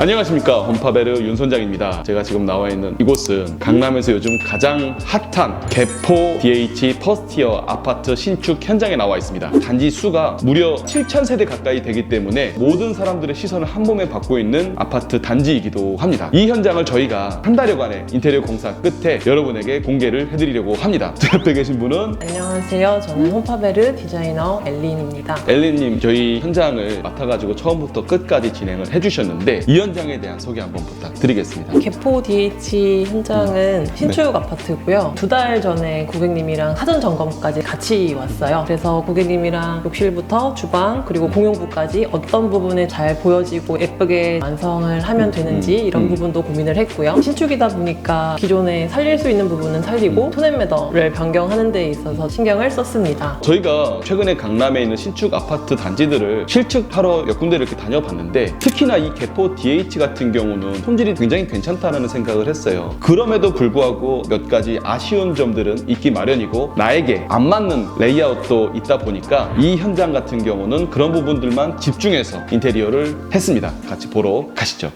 안녕하십니까, 홈파베르 윤선장입니다. 제가 지금 나와 있는 이곳은 강남에서 요즘 가장 핫한 개포 DH 퍼스티어 아파트 신축 현장에 나와 있습니다. 단지 수가 무려 7,000세대 가까이 되기 때문에 모든 사람들의 시선을 한 몸에 받고 있는 아파트 단지이기도 합니다. 이 현장을 저희가 한 달여간의 인테리어 공사 끝에 여러분에게 공개를 해드리려고 합니다. 제 옆에 계신 분은 안녕하세요. 저는 홈파베르 디자이너 엘린입니다. 엘린님, 저희 현장을 맡아가지고 처음부터 끝까지 진행을 해주셨는데 이 현장에 대한 소개 한번 부탁드리겠습니다. 개포 DH 현장은 신축 아파트고요. 2달 전에 고객님이랑 사전 점검까지 같이 왔어요. 그래서 고객님이랑 욕실부터 주방 그리고 공용부까지 어떤 부분에 잘 보여지고 예쁘게 완성을 하면 되는지 이런 부분도 고민을 했고요. 신축이다 보니까 기존에 살릴 수 있는 부분은 살리고 톤앤매더를 변경하는 데 있어서 신경을 썼습니다. 저희가 최근에 강남에 있는 신축 아파트 단지들을 실측하러 몇 군데를 이렇게 다녀봤는데 특히나 이 개포 DH 같은 경우는 품질이 굉장히 괜찮다는 생각을 했어요. 그럼에도 불구하고 몇 가지 아쉬운 점들은 있기 마련이고 나에게 안 맞는 레이아웃도 있다 보니까 이 현장 같은 경우는 그런 부분들만 집중해서 인테리어를 했습니다. 같이 보러 가시죠.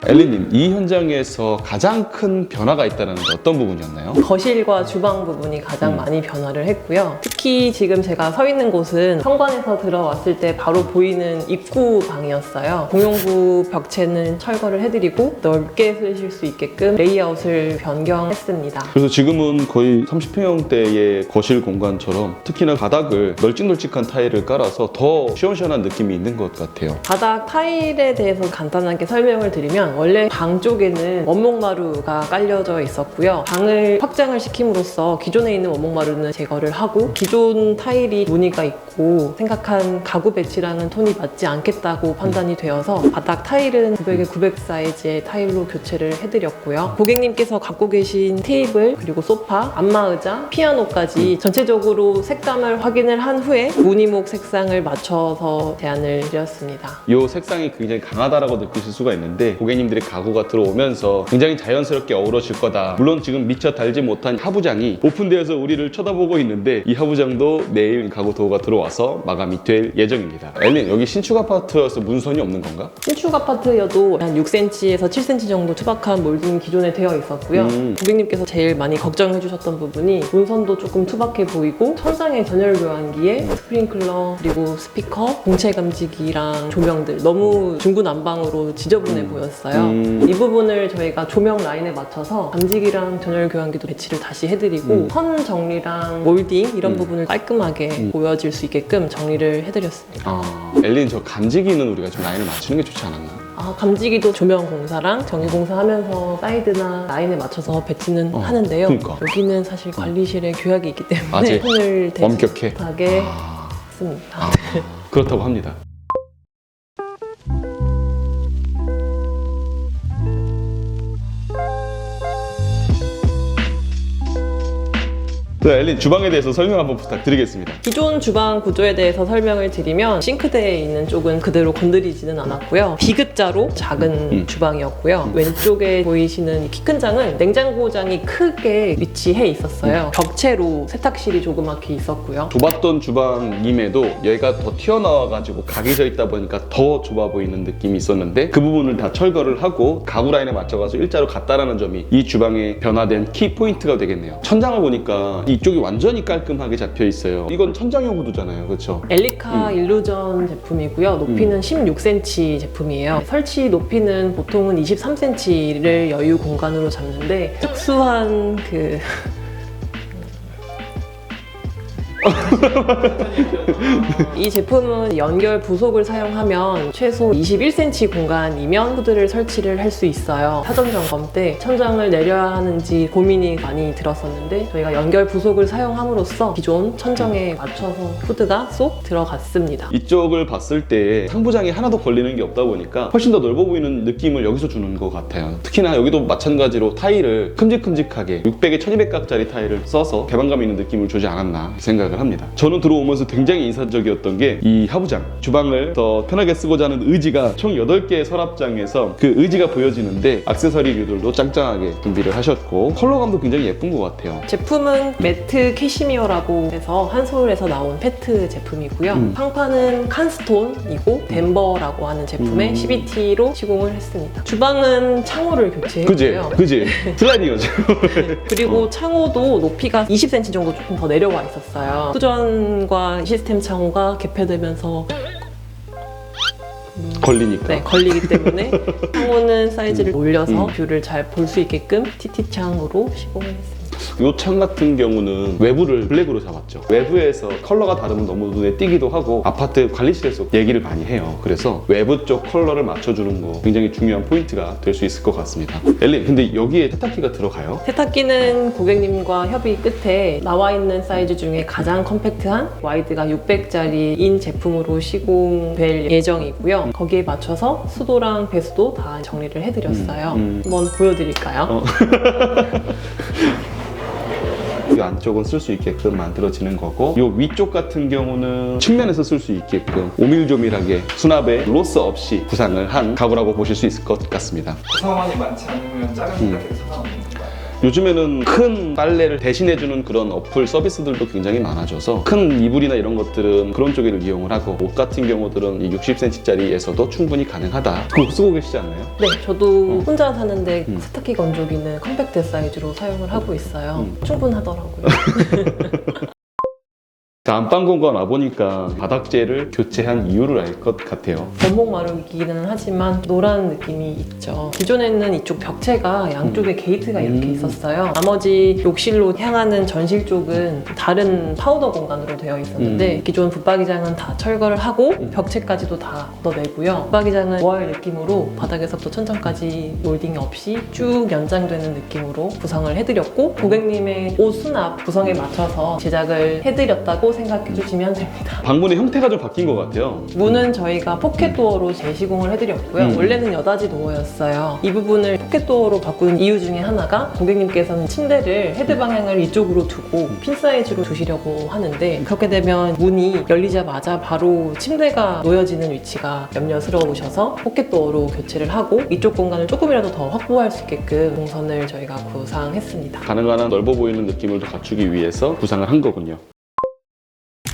엘리님, 이 현장에서 가장 큰 변화가 있다는 게 어떤 부분이었나요? 거실과 주방 부분이 가장 많이 변화를 했고요. 특히 지금 제가 서 있는 곳은 현관에서 들어왔을 때 바로 보이는 입구 방이었어요. 공용부 벽체는 철거를 해드리고 넓게 쓰실 수 있게끔 레이아웃을 변경했습니다. 그래서 지금은 거의 30평형대의 거실 공간처럼 특히나 바닥을 널찍널찍한 타일을 깔아서 더 시원시원한 느낌이 있는 것 같아요. 바닥 타일에 대해서 간단하게 설명을 드리면 원래 방 쪽에는 원목마루가 깔려져 있었고요. 방을 확장을 시킴으로써 기존에 있는 원목마루는 제거를 하고 기존 타일이 무늬가 있고 생각한 가구 배치랑은 톤이 맞지 않겠다고 판단이 되어서 바닥 타일은 900에 900 사이즈의 타일로 교체를 해드렸고요. 고객님께서 갖고 계신 테이블 그리고 소파, 안마의자, 피아노까지 전체적으로 색감을 확인을 한 후에 무늬목 색상을 맞춰서 제안을 드렸습니다. 이 색상이 굉장히 강하다라고 느끼실 수가 있는데 고객님들의 가구가 들어오면서 굉장히 자연스럽게 어우러질 거다. 물론 지금 미처 달지 못한 하부장이 오픈되어서 우리를 쳐다보고 있는데 이 하부장도 내일 가구 도어가 들어와서 마감이 될 예정입니다. 엘린, 여기 신축 아파트여서 문선이 없는 건가? 신축 아파트여도 한 6cm에서 7cm 정도 투박한 몰딩이 기존에 되어 있었고요. 고객님께서 제일 많이 걱정해 주셨던 부분이 문선도 조금 투박해 보이고 천장에 전열 교환기에 스프링클러 그리고 스피커, 공체 감지기랑 조명들 너무 중구난방으로 지저분해 보였어요. 이 부분을 저희가 조명 라인에 맞춰서 감지기랑 전열 교환기도 배치를 다시 해드리고 선 정리랑 몰딩 이런 부분을 깔끔하게 보여질 수 있게끔 정리를 해드렸습니다. 엘린, 저 감지기는 우리가 좀 라인을 맞추는 게 좋지 않았나? 감지기도 조명 공사랑 전기 공사하면서 사이드나 라인에 맞춰서 배치는 하는데요. 그러니까. 여기는 사실 관리실에 규약이 있기 때문에 아직 손을 대지 엄격해? 못하게 했습니다. 그렇다고 합니다. 네, 엘린, 주방에 대해서 설명 한번 부탁드리겠습니다. 기존 주방 구조에 대해서 설명을 드리면 싱크대에 있는 쪽은 그대로 건드리지는 않았고요. 비급자로 작은 주방이었고요. 왼쪽에 보이시는 키 큰 장은 냉장고장이 크게 위치해 있었어요. 벽체로 세탁실이 조그맣게 있었고요. 좁았던 주방임에도 얘가 더 튀어나와가지고 각이 져 있다 보니까 더 좁아 보이는 느낌이 있었는데 그 부분을 다 철거를 하고 가구 라인에 맞춰가서 일자로 갔다라는 점이 이 주방의 변화된 키 포인트가 되겠네요. 천장을 보니까 이쪽이 완전히 깔끔하게 잡혀 있어요. 이건 천장용 구두잖아요, 그렇죠? 엘리카 일루전 제품이고요. 높이는 16cm 제품이에요. 설치 높이는 보통은 23cm를 여유 공간으로 잡는데 특수한 이 제품은 연결 부속을 사용하면 최소 21cm 공간이면 후드를 설치를 할 수 있어요. 사전 점검 때 천장을 내려야 하는지 고민이 많이 들었었는데 저희가 연결 부속을 사용함으로써 기존 천정에 맞춰서 후드가 쏙 들어갔습니다. 이쪽을 봤을 때 상부장이 하나도 걸리는 게 없다 보니까 훨씬 더 넓어 보이는 느낌을 여기서 주는 것 같아요. 특히나 여기도 마찬가지로 타일을 큼직큼직하게 600에 1200각짜리 타일을 써서 개방감 있는 느낌을 주지 않았나 생각을 생각을 합니다. 저는 들어오면서 굉장히 인상적이었던 게 이 하부장, 주방을 더 편하게 쓰고자 하는 의지가 총 8개의 서랍장에서 그 의지가 보여지는데 액세서리류들도 짱짱하게 준비를 하셨고 컬러감도 굉장히 예쁜 것 같아요. 제품은 매트 캐시미어라고 해서 한솔에서 나온 페트 제품이고요. 상판은 칸스톤이고 덴버라고 하는 제품의 CBT로 시공을 했습니다. 주방은 창호를 교체했고요. 그지? 슬라이딩이죠. 그리고 창호도 높이가 20cm 정도 조금 더 내려와 있었어요. 수전과 시스템 창호가 개폐되면서 걸리니까. 네, 걸리기 때문에 창호는 사이즈를 올려서 뷰를 잘 볼 수 있게끔 TT창으로 시공을 했습니다. 이 창 같은 경우는 외부를 블랙으로 잡았죠. 외부에서 컬러가 다르면 너무 눈에 띄기도 하고 아파트 관리실에서 얘기를 많이 해요. 그래서 외부 쪽 컬러를 맞춰주는 거 굉장히 중요한 포인트가 될 수 있을 것 같습니다. 엘리, 근데 여기에 세탁기가 들어가요? 세탁기는 고객님과 협의 끝에 나와 있는 사이즈 중에 가장 컴팩트한 와이드가 600짜리인 제품으로 시공될 예정이고요. 거기에 맞춰서 수도랑 배수도 다 정리를 해드렸어요. 한번 보여드릴까요? 이 안쪽은 쓸 수 있게끔 만들어지는 거고 이 위쪽 같은 경우는 측면에서 쓸 수 있게끔 오밀조밀하게 수납에 로스 없이 구상을 한 가구라고 보실 수 있을 것 같습니다. 구성원이 많지 않으면 작은 세탁기를 찾아오는 건가요? 요즘에는 큰 빨래를 대신해주는 그런 어플 서비스들도 굉장히 많아져서 큰 이불이나 이런 것들은 그런 쪽을 이용을 하고 옷 같은 경우들은 이 60cm짜리에서도 충분히 가능하다. 그거 쓰고 계시지 않나요? 네, 저도 혼자 사는데 세탁기 건조기는 컴팩트 사이즈로 사용을 하고 있어요. 충분하더라고요. 자, 안방 공간 와보니까 바닥재를 교체한 이유를 알 것 같아요. 원목 마루기는 하지만 노란 느낌이 있죠. 기존에는 이쪽 벽체가 양쪽에 게이트가 이렇게 있었어요. 나머지 욕실로 향하는 전실 쪽은 다른 파우더 공간으로 되어 있었는데 기존 붙박이장은 다 철거를 하고 벽체까지도 다 걷어내고요. 붙박이장은 모아일 느낌으로 바닥에서부터 천장까지 몰딩 없이 쭉 연장되는 느낌으로 구성을 해드렸고 고객님의 옷 수납 구성에 맞춰서 제작을 해드렸다고 생각해 주시면 됩니다. 방문의 형태가 좀 바뀐 것 같아요. 문은 저희가 포켓도어로 재시공을 해드렸고요. 원래는 여닫이 도어였어요. 이 부분을 포켓도어로 바꾼 이유 중에 하나가 고객님께서는 침대를 헤드 방향을 이쪽으로 두고 핀 사이즈로 두시려고 하는데 그렇게 되면 문이 열리자마자 바로 침대가 놓여지는 위치가 염려스러우셔서 포켓도어로 교체를 하고 이쪽 공간을 조금이라도 더 확보할 수 있게끔 동선을 저희가 구상했습니다. 가능한 한 넓어 보이는 느낌을 더 갖추기 위해서 구상을 한 거군요.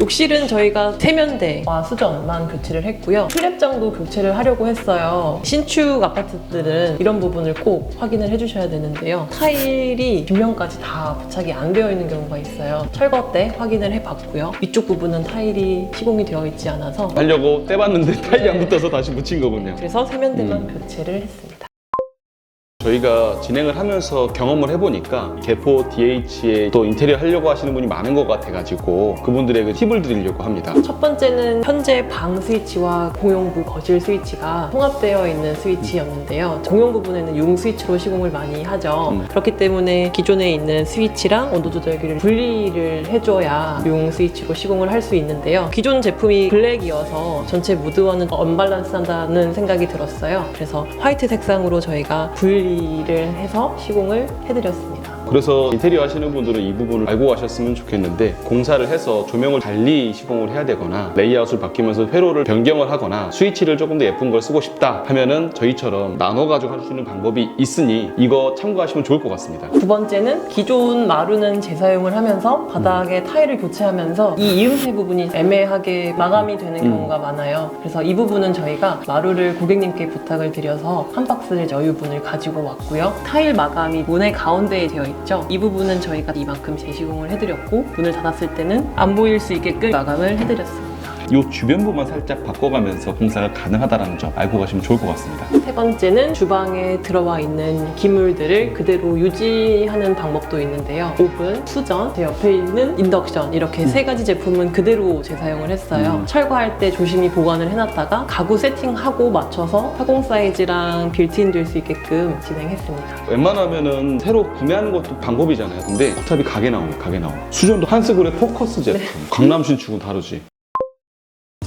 욕실은 저희가 세면대와 수전만 교체를 했고요. 플랩장도 교체를 하려고 했어요. 신축 아파트들은 이런 부분을 꼭 확인을 해주셔야 되는데요. 타일이 뒷면까지 다 부착이 안 되어 있는 경우가 있어요. 철거 때 확인을 해봤고요. 위쪽 부분은 타일이 시공이 되어 있지 않아서 하려고 떼봤는데 타일이 안 붙어서 다시 묻힌 거군요. 그래서 세면대만 교체를 했습니다. 저희가 진행을 하면서 경험을 해보니까 개포 DH에 또 인테리어 하려고 하시는 분이 많은 것 같아가지고 그분들에게 팁을 드리려고 합니다. 첫 번째는 현재 방 스위치와 공용부 거실 스위치가 통합되어 있는 스위치였는데요. 공용 부분에는 융 스위치로 시공을 많이 하죠. 그렇기 때문에 기존에 있는 스위치랑 온도 조절기를 분리를 해줘야 융 스위치로 시공을 할 수 있는데요. 기존 제품이 블랙이어서 전체 무드와는 언밸런스한다는 생각이 들었어요. 그래서 화이트 색상으로 저희가 분리를 해서 시공을 해드렸습니다. 그래서 인테리어 하시는 분들은 이 부분을 알고 가셨으면 좋겠는데 공사를 해서 조명을 달리 시공을 해야 되거나 레이아웃을 바뀌면서 회로를 변경을 하거나 스위치를 조금 더 예쁜 걸 쓰고 싶다 하면은 저희처럼 나눠가지고 할 수 있는 방법이 있으니 이거 참고하시면 좋을 것 같습니다. 두 번째는 기존 마루는 재사용을 하면서 바닥에 타일을 교체하면서 이 이음새 부분이 애매하게 마감이 되는 경우가 많아요. 그래서 이 부분은 저희가 마루를 고객님께 부탁을 드려서 한 박스를 여유분을 가지고 왔고요. 타일 마감이 문의 가운데에 되어 있죠. 이 부분은 저희가 이만큼 재시공을 해드렸고 문을 닫았을 때는 안 보일 수 있게끔 마감을 해드렸습니다. 이 주변부만 살짝 바꿔가면서 공사가 가능하다는 점 알고 가시면 좋을 것 같습니다. 세 번째는 주방에 들어와 있는 기물들을 그대로 유지하는 방법도 있는데요. 오븐, 수전, 제 옆에 있는 인덕션 이렇게 세 가지 제품은 그대로 재사용을 했어요. 철거할 때 조심히 보관을 해놨다가 가구 세팅하고 맞춰서 타공 사이즈랑 빌트인 될 수 있게끔 진행했습니다. 웬만하면은 새로 구매하는 것도 방법이잖아요. 근데 어차피 가게 나오네. 수전도 한스그레 포커스 제품. 강남 신축은 다르지.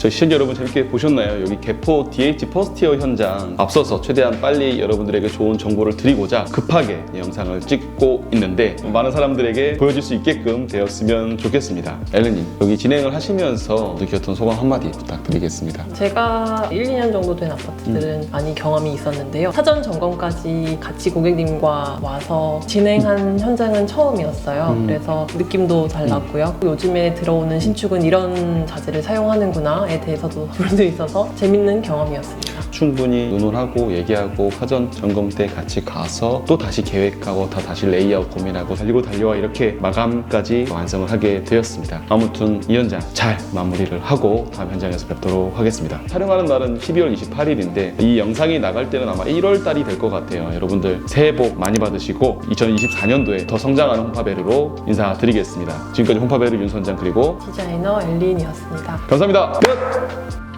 저희 시청자 여러분 재밌게 보셨나요? 여기 개포 DH 퍼스티어 현장 앞서서 최대한 빨리 여러분들에게 좋은 정보를 드리고자 급하게 이 영상을 찍고 있는데 많은 사람들에게 보여줄 수 있게끔 되었으면 좋겠습니다. 엘렌님, 여기 진행을 하시면서 느꼈던 소감 한마디 부탁드리겠습니다. 제가 1, 2년 정도 된 아파트들은 많이 경험이 있었는데요. 사전 점검까지 같이 고객님과 와서 진행한 현장은 처음이었어요. 그래서 느낌도 달랐고요. 요즘에 들어오는 신축은 이런 자재를 사용하는구나에 대해서도 볼 수 있어서 재밌는 경험이었습니다. 충분히 의논하고 얘기하고 사전 점검 때 같이 가서 또 다시 계획하고 다시 레이아웃 고민하고 달리고 달려와 이렇게 마감까지 완성을 하게 되었습니다. 아무튼 이 현장 잘 마무리를 하고 다음 현장에서 뵙도록 하겠습니다. 촬영하는 날은 12월 28일인데 이 영상이 나갈 때는 아마 1월 달이 될 것 같아요. 여러분들 새해 복 많이 받으시고 2024년도에 더 성장하는 홈파베르로 인사드리겠습니다. 지금까지 홈파베르 윤 선장 그리고 디자이너 엘린이었습니다. 감사합니다. 끝!